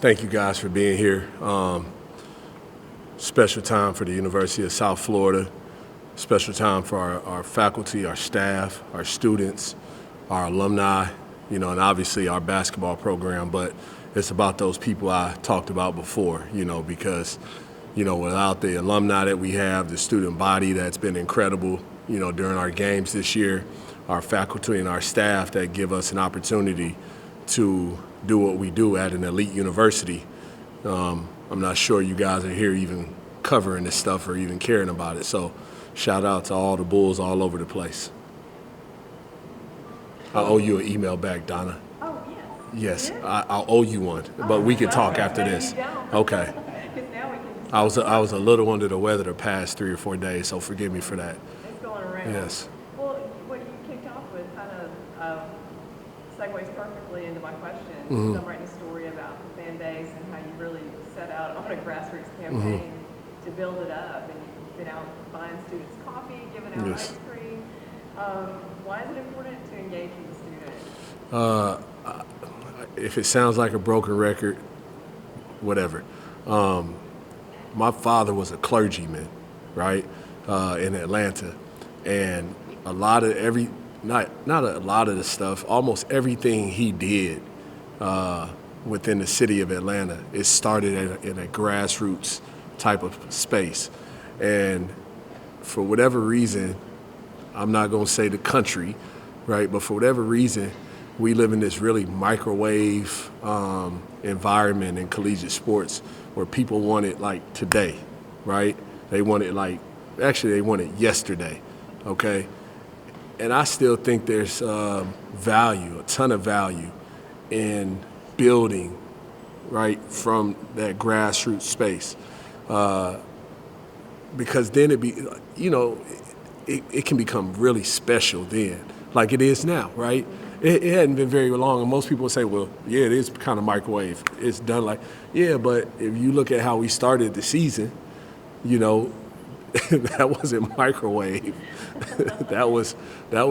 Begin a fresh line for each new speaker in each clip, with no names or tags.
Thank you guys for being here. Special time for the University of South Florida. Special time for our faculty, our staff, our students, our alumni, and obviously our basketball program. But it's about those people I talked about before, because, without the alumni that we have, the student body that's been incredible, during our games this year, our faculty and our staff that give us an opportunity to do what we do at an elite university. I'm not sure you guys are here even covering this stuff or even caring about it. So shout out to all the Bulls all over the place. I owe you an email back, Donna.
Oh,
yes. Yes, I'll owe you one, but we can talk after this. Okay. I was a little under the weather the past 3 or 4 days, so forgive me for that.
It's going around.
Yes.
Well, what you kicked off with kind of segues perfectly into my question.
Mm-hmm.
I'm writing a story about the fan base and how you really set out on a grassroots campaign to build it up, and you've been out buying students coffee, giving out ice cream. Why is it important to engage with the students?
If it sounds like a broken record, whatever. My father was a clergyman, right, in Atlanta, and a lot of not a lot of the stuff, almost everything he did within the city of Atlanta, it started in a grassroots type of space. And for whatever reason, I'm not going to say the country, right, but for whatever reason, we live in this really microwave environment in collegiate sports where people want it like today, right? They want it they want it yesterday, okay? And I still think there's value, a ton of value in building, right, from that grassroots space. Because then it can become really special then, like it is now, right? It hadn't been very long, and most people would say, well, yeah, it is kind of microwave. It's done yeah, but if you look at how we started the season, that wasn't microwave. that was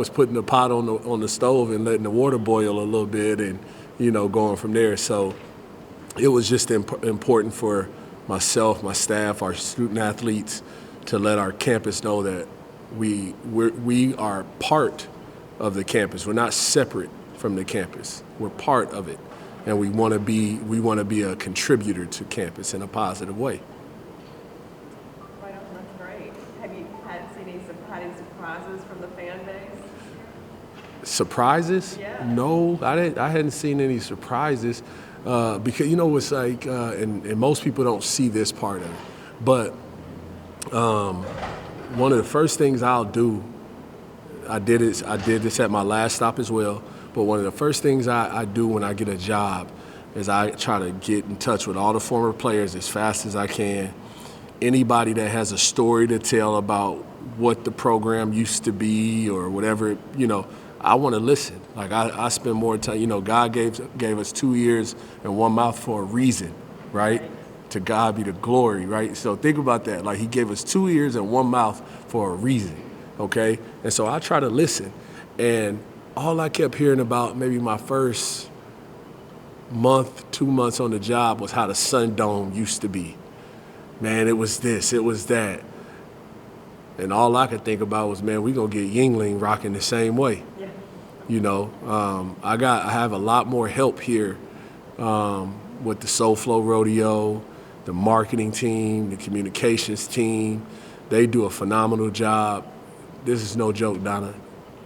putting the pot on the stove and letting the water boil a little bit and, going from there. So it was just important for myself, my staff, our student athletes to let our campus know that we are part of the campus. We're not separate from the campus. We're part of it, and we want to be a contributor to campus in a positive way.
Right on, that's great. Have you had any surprises from the fan base?
Surprises?
Yeah.
No, I hadn't seen any surprises because it's like, and most people don't see this part of it, but one of the first things I'll do. I did this at my last stop as well, but one of the first things I do when I get a job is I try to get in touch with all the former players as fast as I can. Anybody that has a story to tell about what the program used to be or whatever, I want to listen. Like I spend more time, God gave us 2 ears and one mouth for a reason, right? To God be the glory, right? So think about that. Like he gave us 2 ears and one mouth for a reason. Okay, and so I try to listen, and all I kept hearing about maybe my first month, 2 months on the job was how the Sun Dome used to be. Man, it was this, it was that, and all I could think about was, man, we gonna get Yingling rocking the same way.
Yeah.
I have a lot more help here with the Soul Flow Rodeo, the marketing team, the communications team. They do a phenomenal job. This is no joke, Donna.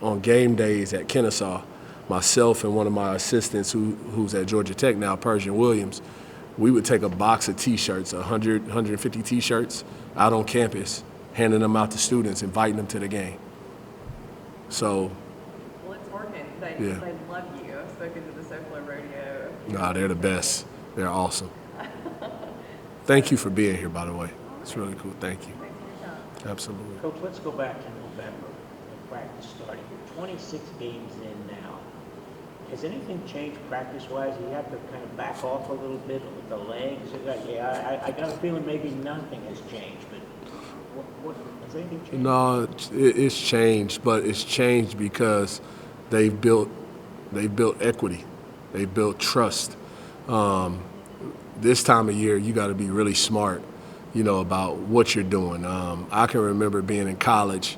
On game days at Kennesaw, myself and one of my assistants who's at Georgia Tech now, Persian Williams, we would take a box of T-shirts, 100, 150 T-shirts out on campus, handing them out to students, inviting them to the game. So.
Well, it's working. They love you. I've spoken to the Soul Flow Rodeo.
Nah, they're the best. They're awesome. Thank you for being here, by the way. It's really cool. Thank you.
Thanks for your time.
Absolutely.
Coach, let's go back to November, the practice starting. You're 26 games in now. Has anything changed practice-wise? You have to kind of back off a little bit with the legs? I got a feeling maybe nothing has changed, but has anything changed?
No, it's changed, but it's changed because they've built equity. They've built trust. this time of year, you got to be really smart, about what you're doing. I can remember being in college,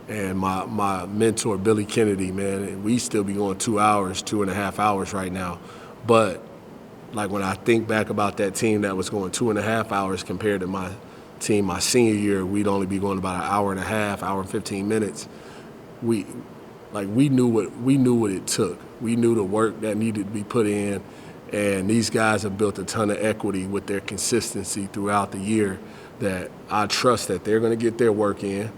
and my mentor, Billy Kennedy, man, and we still be going 2 hours, 2.5 hours right now. But like when I think back about that team that was going 2.5 hours compared to my team my senior year, we'd only be going about an hour and a half, hour and 15 minutes. We knew what it took. We knew the work that needed to be put in, and these guys have built a ton of equity with their consistency throughout the year that I trust that they're going to get their work in,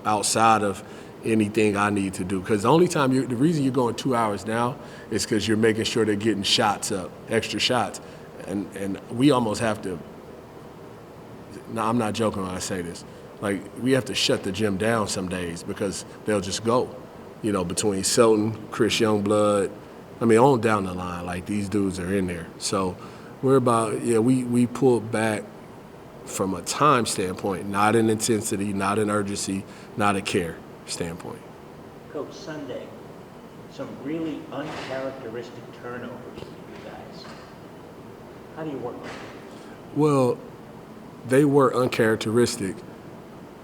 outside of anything I need to do. Because the reason you're going 2 hours now is because you're making sure they're getting shots up, extra shots. And we almost have to, now I'm not joking when I say this, like we have to shut the gym down some days because they'll just go, between Selton, Chris Youngblood, on down the line, like these dudes are in there. So we're we pulled back from a time standpoint, not an intensity, not an urgency, not a care standpoint.
Coach, Sunday, some really uncharacteristic turnovers for you guys. How do you work with them?
Well, they were uncharacteristic.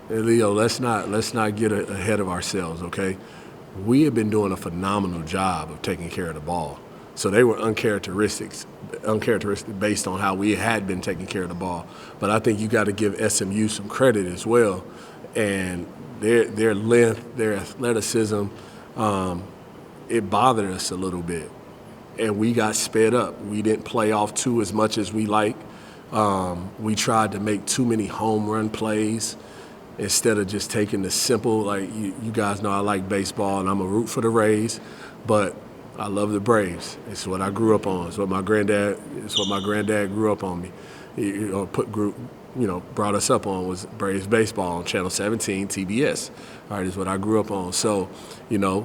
And Leo, let's not get ahead of ourselves, okay? We have been doing a phenomenal job of taking care of the ball. So they were uncharacteristic based on how we had been taking care of the ball. But I think you got to give SMU some credit as well. And their length, their athleticism, it bothered us a little bit. And we got sped up. We didn't play off two as much as we like. We tried to make too many home run plays instead of just taking the simple, like you guys know I like baseball and I'm a root for the Rays, but I love the Braves. It's what I grew up on. It's what my granddad grew up on me. Brought us up on was Braves baseball on Channel 17, TBS. All right, is what I grew up on. So,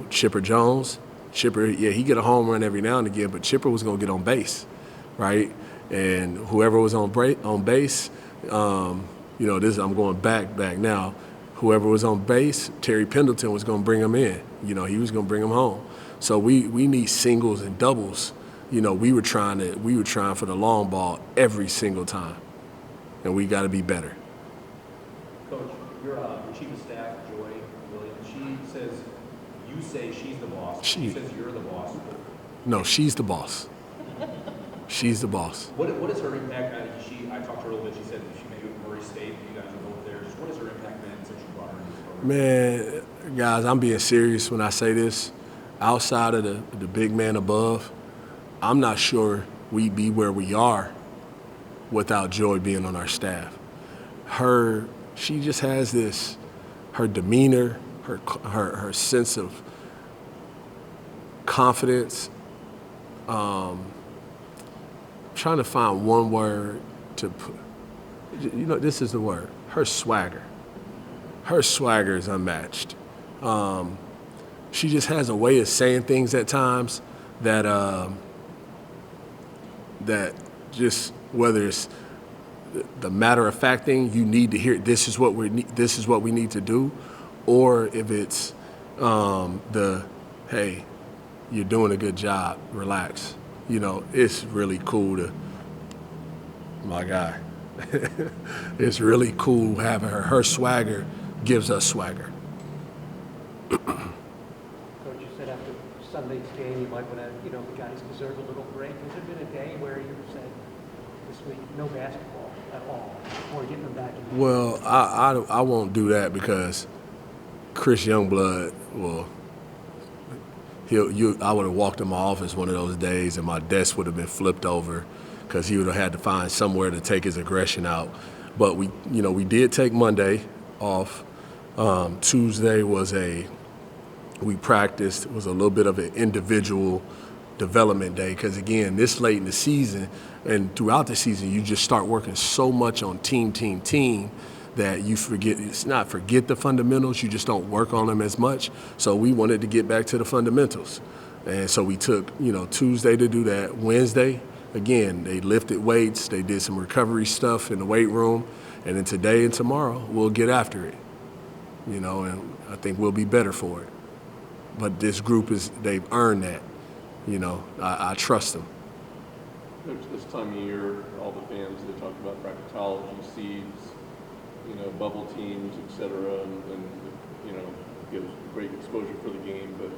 Chipper Jones, he get a home run every now and again, but Chipper was gonna get on base, right? And whoever was on base, I'm going back now. Whoever was on base, Terry Pendleton was going to bring him in. He was going to bring him home. So we need singles and doubles. We were trying for the long ball every single time, and we got to be better.
Coach, your chief of staff, Joy Williams, she says you say she's the boss. She says you're the boss.
No, she's the boss. She's the boss.
What is her impact? I talked to her a little bit. She said that she may go to Murray State. You guys are both there. Just what is her impact been since you brought her into this program?
Man, guys, I'm being serious when I say this. Outside of the big man above, I'm not sure we'd be where we are without Joy being on our staff. She just has this, her demeanor, her sense of confidence. Trying to find one word to put, this is the word, her swagger. Her swagger is unmatched. She just has a way of saying things at times that just, whether it's the matter-of-fact thing, you need to hear, this is what we need to do, or if it's hey, you're doing a good job, relax. It's really cool my guy. It's really cool having her. Her swagger gives us swagger.
Coach, you said after Sunday's game, you might want to, the guys deserve a little break. Has there been a day where you said, this week, no basketball at all, or getting them back in?
Well, I won't do that because Chris Youngblood, I would have walked in my office one of those days and my desk would have been flipped over because he would have had to find somewhere to take his aggression out. But we did take Monday off. Tuesday we practiced. It was a little bit of an individual development day because, again, this late in the season and throughout the season, you just start working so much on team that you forget the fundamentals, you just don't work on them as much. So we wanted to get back to the fundamentals. And so we took, Tuesday to do that. Wednesday, again, they lifted weights, they did some recovery stuff in the weight room, and then today and tomorrow we'll get after it. And I think we'll be better for it. But this group they've earned that. I trust them.
Coach, this time of year, all the fans, they talk about bracketology, seeds, bubble teams, et cetera, and gives great exposure for the game. But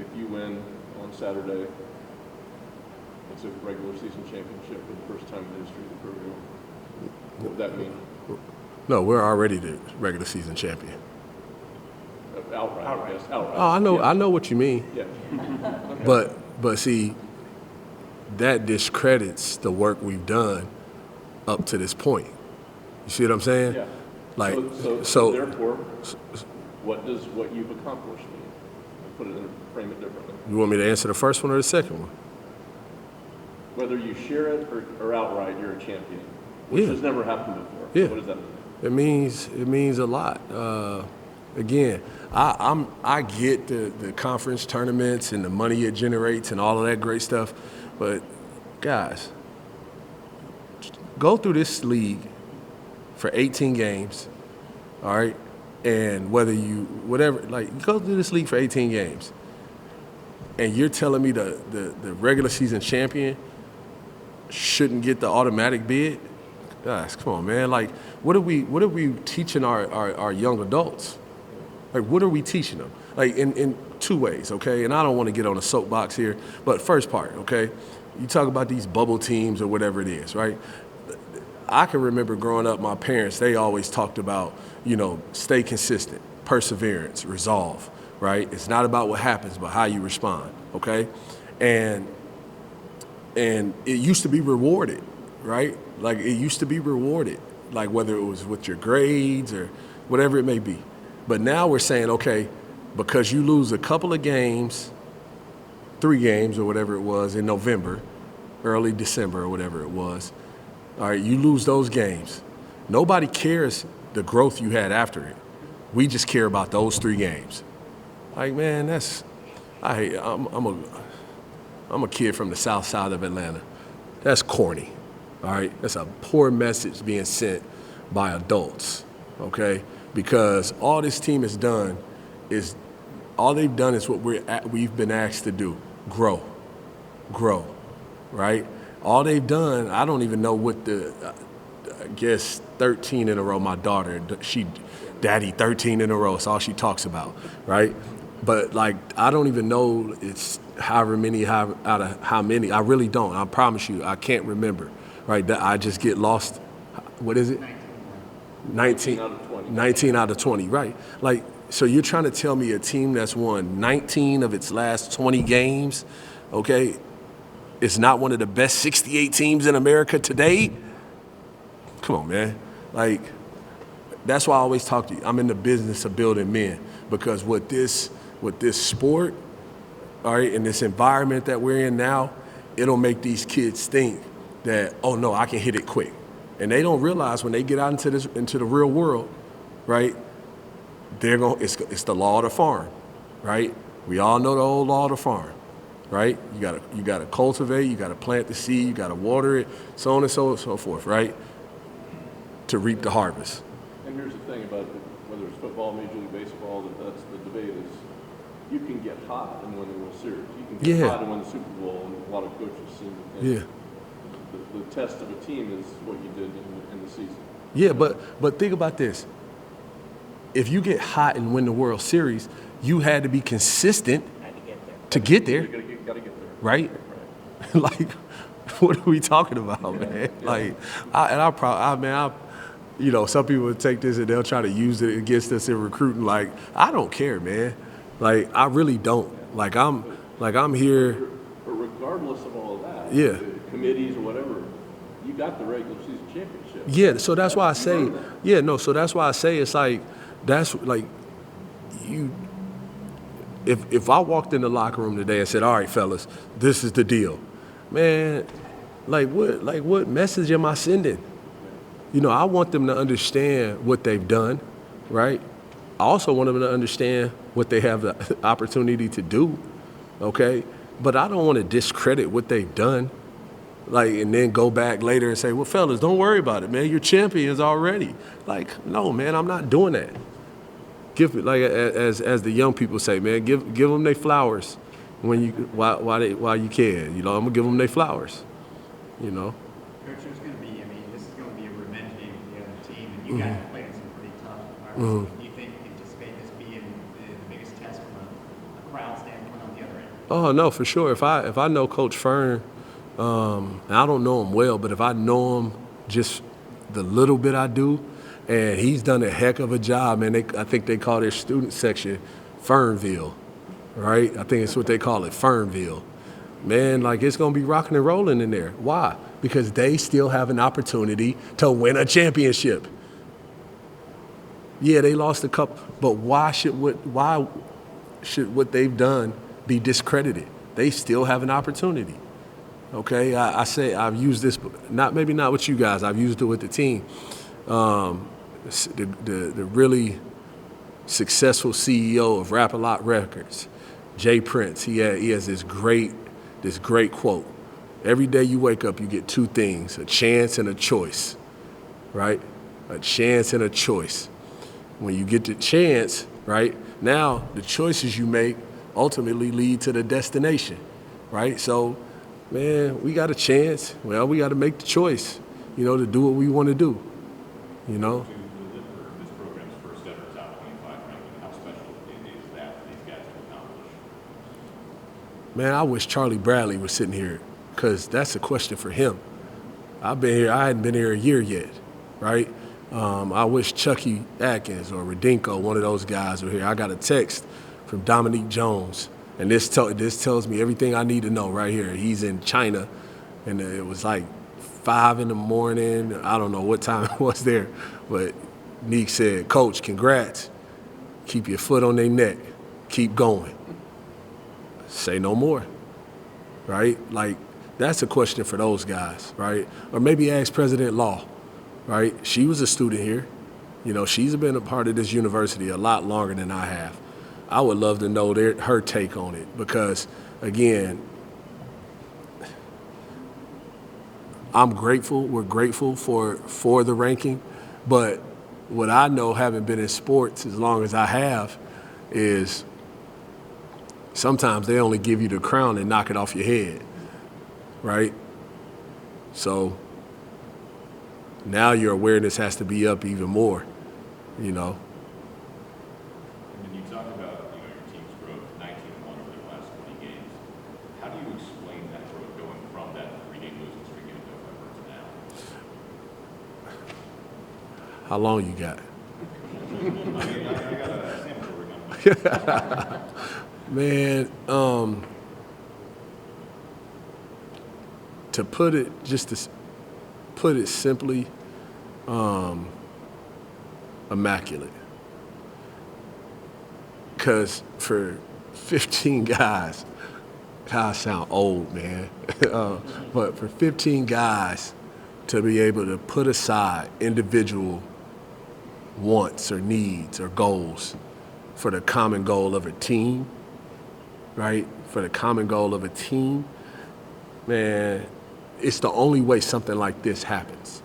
if you win on Saturday, it's a regular season championship for the first time in the history of the program. What would that mean?
No, we're already the regular season champion.
Outright, I guess. Outright.
Oh,
Yeah.
I know what you mean.
Yeah.
But see, that discredits the work we've done up to this point. You see what I'm saying?
Yeah.
Like,
so therefore, what does what you've accomplished mean? Put it in, frame it differently.
you want me to answer the first one or the second one?
Whether you share it or outright, you're a champion, which
Yeah.
has never happened before.
Yeah.
So what does that mean?
It means a lot. Again, I get the conference tournaments and the money it generates and all of that great stuff, but guys, go through this league for 18 games, all right, and go through this league for 18 games, and you're telling me the regular season champion shouldn't get the automatic bid? Guys, come on, man. Like, what are we teaching our young adults? Like, what are we teaching them? Like, in two ways, okay? And I don't want to get on a soapbox here, but first part, okay? You talk about these bubble teams or whatever it is, right? I can remember growing up, my parents, they always talked about, stay consistent, perseverance, resolve, right? It's not about what happens, but how you respond, okay? And it used to be rewarded, right? Like, it used to be rewarded, like whether it was with your grades or whatever it may be. But now we're saying, okay, because you lose a couple of games, 3 games or whatever it was in November, early December or whatever it was, all right, you lose those games. Nobody cares the growth you had after it. We just care about those 3 games. Like, man, I'm a kid from the south side of Atlanta. That's corny, all right? That's a poor message being sent by adults, okay? Because all this team has done is what we've been asked to do: grow, right? All they've done, I don't even know what I guess 13 in a row. My daughter, daddy 13 in a row. It's all she talks about, right? But like, I don't even know it's however many out of how many. I really don't. I promise you, I can't remember, right? I just get lost. What is it? 19
out of 20.
19 out of 20, right? Like, so you're trying to tell me a team that's won 19 of its last 20 games, okay, is not one of the best 68 teams in America today? Come on, man. Like, that's why I always talk to you. I'm in the business of building men, because with this sport, all right, in this environment that we're in now, it'll make these kids think that, oh no, I can hit it quick. And they don't realize when they get out into the real world, right? It's the law of the farm, right? We all know the old law of the farm, right? You gotta cultivate, you gotta plant the seed, you gotta water it, so on and so forth, right? To reap the harvest.
And here's the thing about whether it's football, Major League Baseball, that's the debate is you can get hot and win the World Series. You can get hot and win the Super Bowl, and a lot of coaches seem to think the test of a team is what you did in the season.
Yeah, but think about this. If you get hot and win the World Series, you had to be consistent to get there.
You gotta get there.
Right? Like, what are we talking about, man? Yeah. Like, some people would take this and they'll try to use it against us in recruiting. Like, I don't care, man. Like, I really don't. Like, I'm here.
But regardless of all of that,
yeah,
committees or whatever, you got the regular season championship.
Yeah, so that's why I say, so that's why I say it's like, that's like, if I walked in the locker room today and said, all right, fellas, this is the deal, man, what message am I sending? I want them to understand what they've done, right? I also want them to understand what they have the opportunity to do, okay? But I don't want to discredit what they've done, and then go back later and say, well, fellas, don't worry about it, man. You're champions already. Like, no, man, I'm not doing that. Give it, as the young people say, man, give them their flowers while you can. I'm gonna give them their flowers. you know.
Coach, there's going to be, I mean, this is going to be a revenge game for the other team, and you guys have played in some pretty tough environments. Do you anticipate this being the biggest test from a crowd standpoint on the other end?
Oh no, for sure. If I know Coach Fern, and I don't know him well, but if I know him just the little bit I do, and he's done a heck of a job, man. I think they call their student section Fernville, right? I think it's what they call it, Fernville. Man, like it's gonna be rocking and rolling in there. Why? Because they still have an opportunity to win a championship. Yeah, they lost a couple, but why should what they've done be discredited? They still have an opportunity. Okay, I say I've used this, maybe not with you guys. I've used it with the team. The really successful CEO of Rap-A-Lot Records, Jay Prince. He has this great quote. Every day you wake up, you get two things: a chance and a choice. Right? A chance and a choice. When you get the chance, right, now the choices you make ultimately lead to the destination, right? So, man, we got a chance. Well, we got to make the choice, to do what we want to do,
To deliver this program's first ever top 25 ranking, how special is that for these guys to accomplish?
Man, I wish Charlie Bradley was sitting here, because that's a question for him. I've been here. I hadn't been here a year yet, right? I wish Chucky Atkins or Redenko, one of those guys, were here. I got a text from Dominique Jones, and this tells me everything I need to know right here. He's in China, and it was like 5 in the morning. I don't know what time it was there, but Neek said, "Coach, congrats. Keep your foot on their neck. Keep going. Say no more." Right? Like, that's a question for those guys, right? Or maybe ask President Law. Right? She was a student here. She's been a part of this university a lot longer than I have. I would love to know her take on it because, again, I'm grateful. We're grateful for the ranking. But what I know, having been in sports as long as I have, is sometimes they only give you the crown and knock it off your head. Right? So now your awareness has to be up even more,
And then you talk about, your team's growth, 19-1 over the last 20 games. How do you explain that growth going from that 3-game losing streak in November to now?
How long you got?
I got a sample we're going
Man, to put it simply, immaculate. Because for 15 guys, I sound old, man. But for 15 guys to be able to put aside individual wants or needs or goals for the common goal of a team, right? For the common goal of a team, man, it's the only way something like this happens,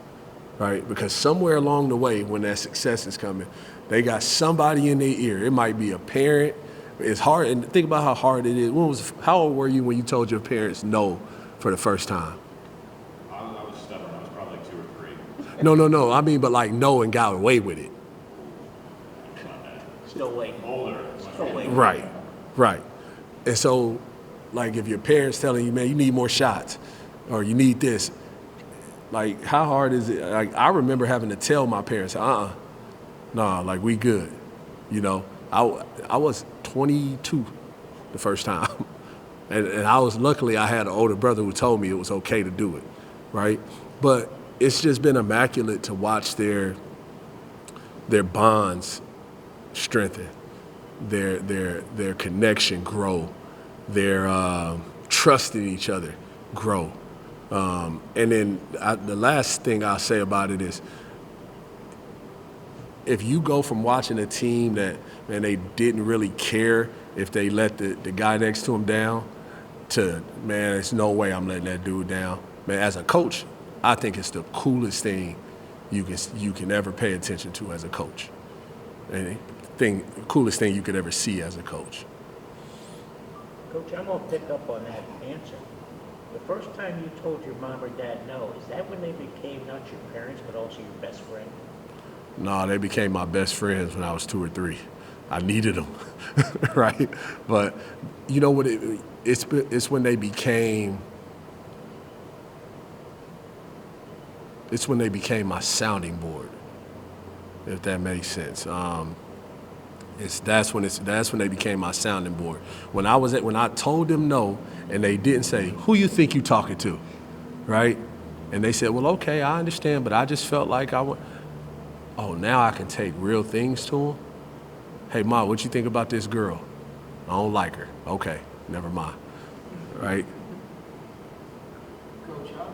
right? Because somewhere along the way, when that success is coming, they got somebody in their ear. It might be a parent. It's hard, and think about how hard it is. How old were you when you told your parents no for the first time?
I was stubborn. I was probably 2 or 3.
No. I mean, but like no and got away with it.
Still waiting.
Older.
Still waiting.
Right. And so, like, if your parents telling you, man, you need more shots, or you need this, like, how hard is it? Like, I remember having to tell my parents, nah, like, we good. I was 22 the first time. And luckily I had an older brother who told me it was okay to do it, right? But it's just been immaculate to watch their bonds strengthen, their connection grow, their trust in each other grow. And then the last thing I'll say about it is, if you go from watching a team that, man, they didn't really care if they let the guy next to him down, to, man, there's no way I'm letting that dude down. Man, as a coach, I think it's the coolest thing you can ever pay attention to as a coach. And coolest thing you could ever see as a coach.
Coach, I'm going to pick up on that answer. The first time you told your mom or dad no, is that when they became not your parents, but also your best friend?
No, they became my best friends when I was 2 or 3. I needed them, right? But you know what? It's when they became. It's when they became my sounding board, if that makes sense. That's when they became my sounding board. When I told them no, and they didn't say, "Who you think you talking to?" Right? And they said, "Well, okay, I understand, but I just felt like I want." Oh, now I can take real things to them. Hey, Ma, what you think about this girl? I don't like her. Okay, never mind. Right?
Coach, how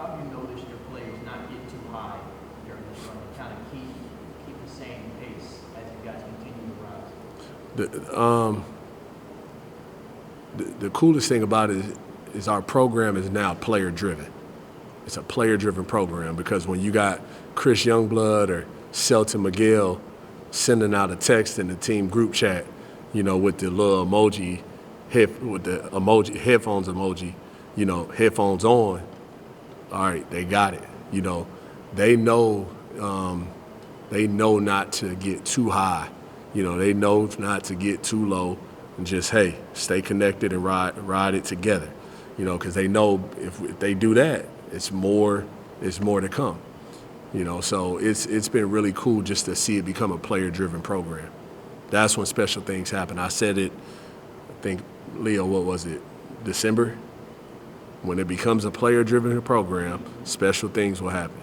have you noticed your players not get too high during this run and kind of keep the same pace as you guys continue to rise?
The coolest thing about it is our program is now player driven. It's a player driven program because when you got Chris Youngblood or Selton Miguel sending out a text in the team group chat, with the little emoji, with the emoji headphones emoji, headphones on. All right, they got it. They know not to get too high. They know not to get too low, and just stay connected and ride it together. Because they know if they do that, it's more to come. So it's been really cool just to see it become a player-driven program. That's when special things happen. I said it, I think, Leo, what was it, December? When it becomes a player-driven program, special things will happen.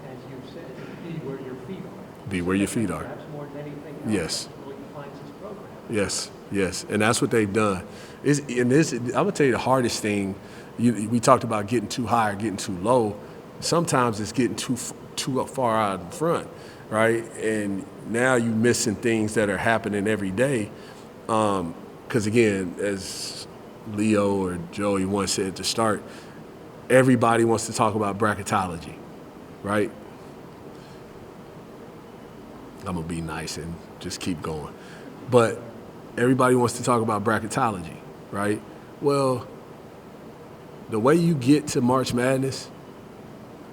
As you said, be where your feet are.
Be where your feet are.
Perhaps more than anything else.
Yes.
Really defines this program.
Yes, and that's what they've done. I'm gonna tell you the hardest thing. We talked about getting too high or getting too low. Sometimes it's getting too far out in front, right? And now you're missing things that are happening every day. Because again, as Leo or Joey once said to start, everybody wants to talk about bracketology, right? I'm gonna be nice and just keep going. But everybody wants to talk about bracketology, right? Well, the way you get to March Madness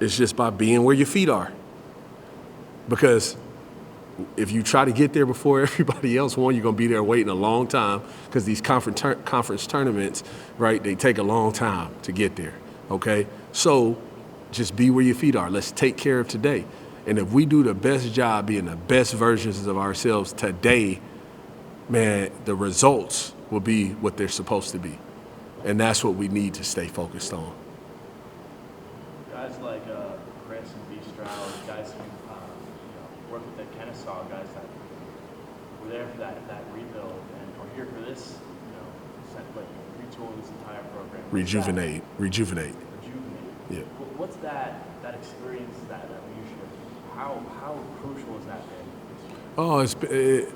is just by being where your feet are. Because if you try to get there before everybody else, you're going to be there waiting a long time because these conference tournaments, right, they take a long time to get there, okay? So just be where your feet are. Let's take care of today. And if we do the best job being the best versions of ourselves today, man, the results will be what they're supposed to be. And that's what we need to stay focused on.
Guys like Chris and B. Stroud, guys who work with the Kennesaw, guys that were there for that rebuild and are here for this, like retool this entire program.
Rejuvenate. Yeah.
What's that experience, that leadership? How crucial has that been?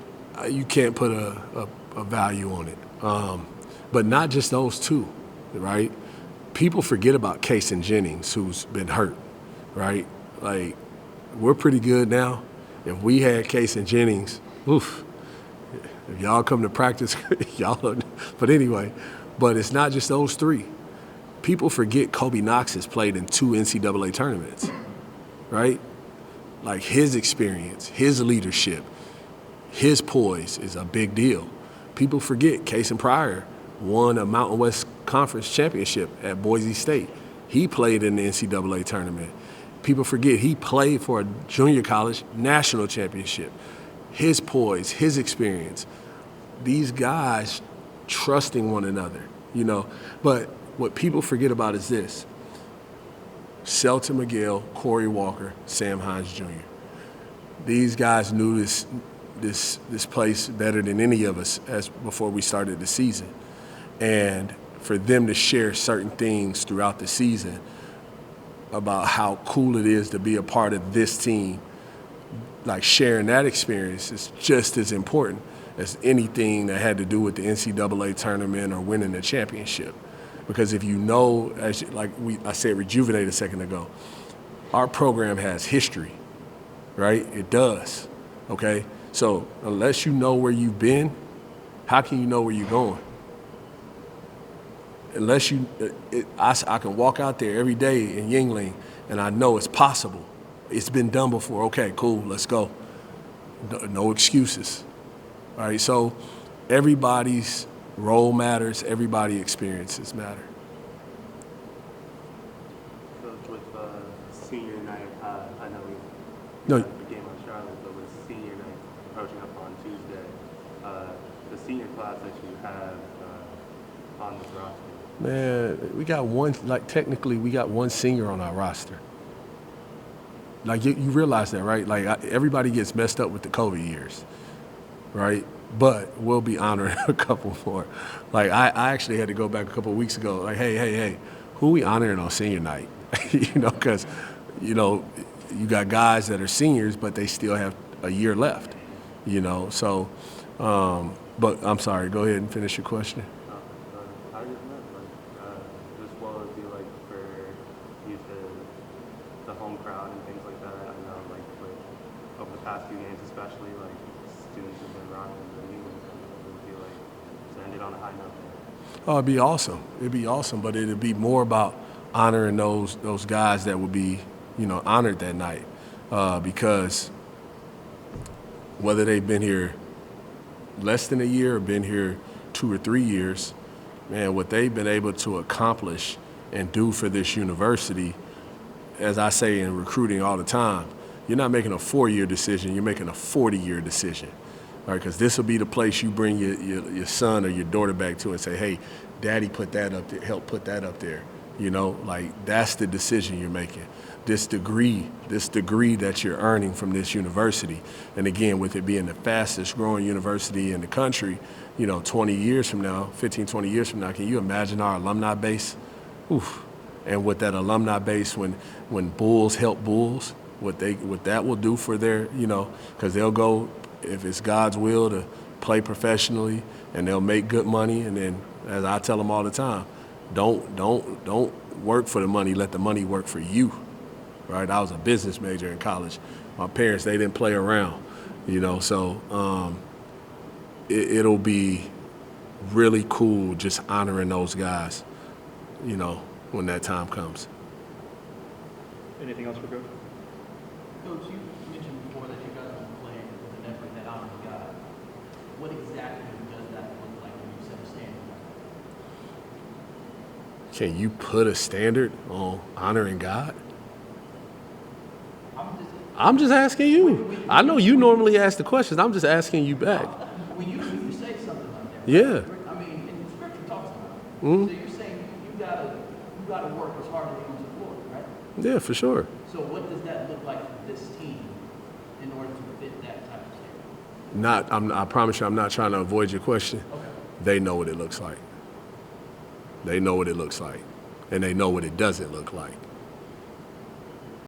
Oh, you can't put a value on it. But not just those two, right? People forget about Case and Jennings, who's been hurt, right? Like, we're pretty good now. If we had Case and Jennings, oof, if y'all come to practice, y'all, but anyway, but it's not just those three. People forget Kobe Knox has played in 2 NCAA tournaments, right? Like, his experience, his leadership, his poise is a big deal. People forget Case and Pryor won a Mountain West Conference championship at Boise State. He played in the NCAA tournament. People forget he played for a junior college national championship. His poise, his experience, these guys trusting one another, But what people forget about is this: Selton Miguel, Corey Walker, Sam Hines Jr. These guys knew this place better than any of us before we started the season. And for them to share certain things throughout the season about how cool it is to be a part of this team, like sharing that experience is just as important as anything that had to do with the NCAA tournament or winning the championship. Because if I said rejuvenate a second ago, our program has history, right? It does, okay? So unless you know where you've been, how can you know where you're going? unless I can walk out there every day in Yingling and I know it's possible. It's been done before. Okay, cool, let's go. No excuses. All right, so everybody's role matters, everybody's experiences matter.
Coach, with senior night, I know we
No.
had the game on Charlotte, but with senior night approaching up on Tuesday, the senior class that you have on this roster.
Man, we got one, like technically we got one senior on our roster. Like you realize that, right? Like everybody gets messed up with the COVID years, right? But we'll be honoring a couple more. Like I actually had to go back a couple of weeks ago. Like, hey, who we honoring on senior night? Because you got guys that are seniors, but they still have a year left. So. But I'm sorry. Go ahead and finish your question.
I just meant just what would it be like for you to the home crowd and things like that. I know over the past few games, especially students have been rocking the New England. It would be like to end it on a high note there.
Oh, it'd be awesome. It'd be awesome, but it'd be more about honoring those guys that would be, honored that night, because whether they've been here less than a year or been here 2 or 3 years, man, what they've been able to accomplish and do for this university, as I say in recruiting all the time, you're not making a 4-year decision, you're making a 40-year decision. All right, because this will be the place you bring your son or your daughter back to and say, hey, daddy put that up there, help put that up there. That's the decision you're making. This degree that you're earning from this university. And again, with it being the fastest growing university in the country, 20 years from now, 15, 20 years from now, can you imagine our alumni base? Oof. And with that alumni base, when Bulls help Bulls, what that will do for their, because they'll go, if it's God's will, to play professionally and they'll make good money. And then, as I tell them all the time, don't work for the money, let the money work for you. Right? I was a business major in college. My parents, they didn't play around, so it'll be really cool just honoring those guys, when that time comes.
Anything else for Coach?
Coach, you mentioned before that you guys are playing with an effort that honors God. What exactly does that look like when you set a standard?
Can you put a standard on honoring God? I'm just asking you. I know you normally ask the questions. I'm just asking you back.
When you say something like that,
Yeah.
I mean, and the scripture talks about it.
Mm-hmm.
So you're saying you gotta work as hard as you can support, right?
Yeah, for sure.
So what does that look like for this team in order to fit that type of standard?
I promise you, I'm not trying to avoid your question.
Okay.
They know what it looks like. They know what it looks like. And they know what it doesn't look like.